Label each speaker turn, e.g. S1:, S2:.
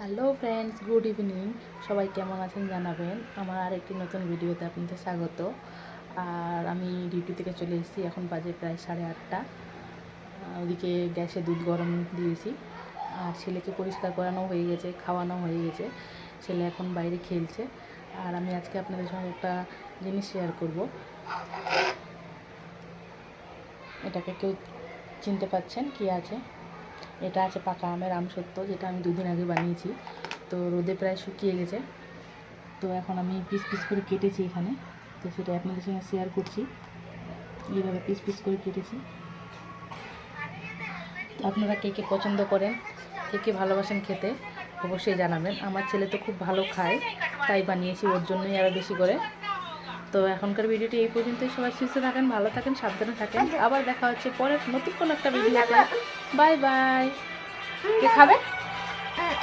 S1: Hello friends, good evening. সবাই কেমন আছেন জানাবেন। আমার আরেকটি নতুন ভিডিওতে আপনাদের স্বাগত। আর আমি ডিউটি থেকে চলে এসেছি, এখন বাজে প্রায় 8:30। ওদিকে গ্যাসে দুধ গরম দিয়েছি, আর ছেলেকে পরিষ্কার করানো হয়ে গেছে, খাওয়ানো হয়ে গেছে। ছেলে এখন বাইরে খেলছে। আর আমি আজকে আপনাদের সঙ্গে একটা জিনিস শেয়ার করব। এটাকে কেউ চিনতে পারছেন কি আছে? এটা আছে পাকা আমের আমসত্ত্ব, যেটা আমি 2 দিন আগে বানিয়েছি। তো রোদে প্রায় শুকিয়ে গেছে। তো এখন আমি পিস পিস করে কেটেছি এখানে, তো সেটা আপনাদের সঙ্গে শেয়ার করছি। এইভাবে পিস পিস করে কেটেছি। আপনারা কে কে পছন্দ করেন, কে কে ভালোবাসেন খেতে, অবশ্যই জানাবেন। আমার ছেলে তো খুব ভালো খায়, তাই বানিয়েছি ওর জন্যই আরও বেশি করে। তো এখনকার ভিডিওটি এই পর্যন্তই। সবাই সুস্থ থাকেন, ভালো থাকেন, সাবধানে থাকেন। আবার দেখা হচ্ছে পরে নতুন কোনো একটা ভিডিওতে। Bye bye. কে খাবে?